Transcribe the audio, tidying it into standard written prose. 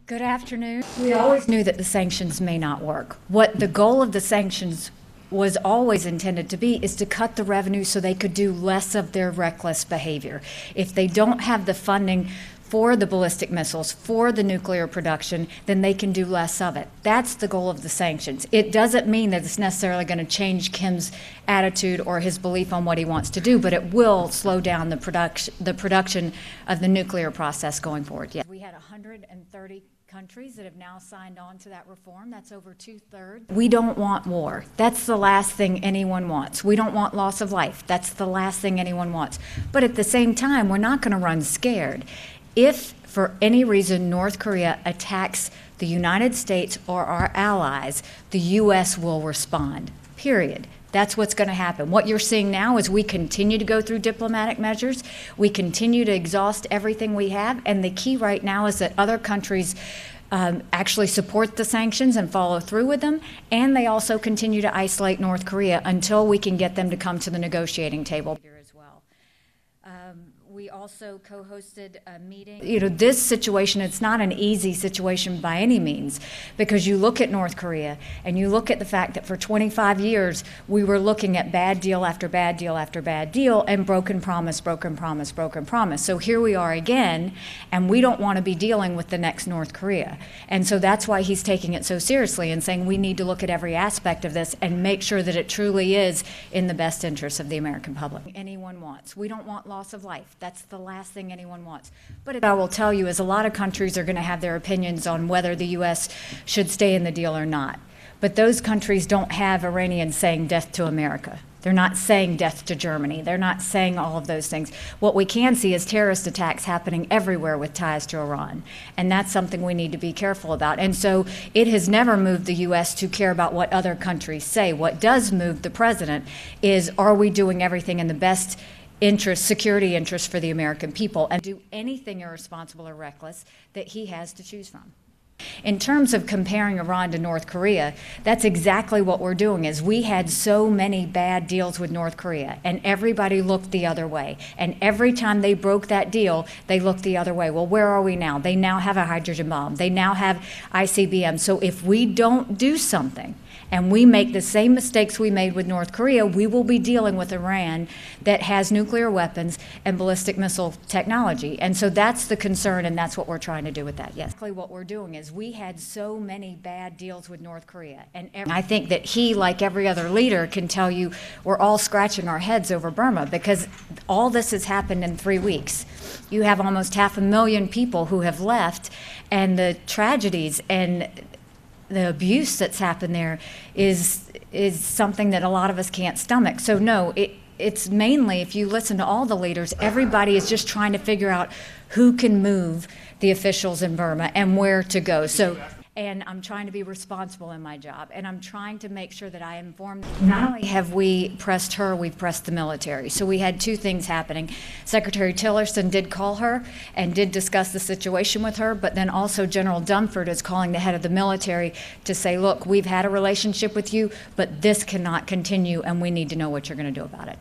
Good afternoon. We always knew that the sanctions may not work. What the goal of the sanctions was always intended to be is to cut the revenue so they could do less of their reckless behavior. If they don't have the funding for the ballistic missiles, for the nuclear production, then they can do less of it. That's the goal of the sanctions. It doesn't mean that it's necessarily going to change Kim's attitude or his belief on what he wants to do, but it will slow down the production of the nuclear process going forward. Yeah. We had 130 countries that have now signed on to that reform. That's over 2/3. We don't want war. That's the last thing anyone wants. We don't want loss of life. That's the last thing anyone wants. But at the same time, we're not going to run scared. If for any reason North Korea attacks the United States or our allies, the U.S. will respond, period. That's what's going to happen. What you're seeing now is we continue to go through diplomatic measures. We continue to exhaust everything we have. And the key right now is that other countries actually support the sanctions and follow through with them. And they also continue to isolate North Korea until we can get them to come to the negotiating table as well. We also co-hosted a meeting. You know, this situation, it's not an easy situation by any means, because you look at North Korea and you look at the fact that for 25 years we were looking at bad deal after bad deal after bad deal and broken promise, broken promise, broken promise. So here we are again, and we don't want to be dealing with the next North Korea. And so that's why he's taking it so seriously and saying we need to look at every aspect of this and make sure that it truly is in the best interest of the American public. Anyone wants. We don't want loss of life. That's the last thing anyone wants. But I will tell you is a lot of countries are going to have their opinions on whether the U.S. should stay in the deal or not. But those countries don't have Iranians saying death to America. They're not saying death to Germany. They're not saying all of those things. What we can see is terrorist attacks happening everywhere with ties to Iran. And that's something we need to be careful about. And so it has never moved the U.S. to care about what other countries say. What does move the president is, are we doing everything in the best security interest for the American people, and do anything irresponsible or reckless that he has to choose from. In terms of comparing Iran to North Korea, that's exactly what we're doing. Is we had so many bad deals with North Korea, and everybody looked the other way. And every time they broke that deal, they looked the other way. Well, where are we now? They now have a hydrogen bomb. They now have ICBM. So if we don't do something, and we make the same mistakes we made with North Korea, we will be dealing with Iran that has nuclear weapons and ballistic missile technology. And so that's the concern, and that's what we're trying to do with that, yes. What we're doing is we had so many bad deals with North Korea. And I think that he, like every other leader, can tell you we're all scratching our heads over Burma, because all this has happened in 3 weeks. You have almost 500,000 people who have left, and the tragedies and the abuse that's happened there is something that a lot of us can't stomach. So no, it's mainly, if you listen to all the leaders, everybody is just trying to figure out who can move the officials in Burma and where to go. So, and I'm trying to be responsible in my job, and I'm trying to make sure that I inform. Not only have we pressed her, we've pressed the military. So we had two things happening. Secretary Tillerson did call her and did discuss the situation with her, but then also General Dunford is calling the head of the military to say, look, we've had a relationship with you, but this cannot continue, and we need to know what you're going to do about it.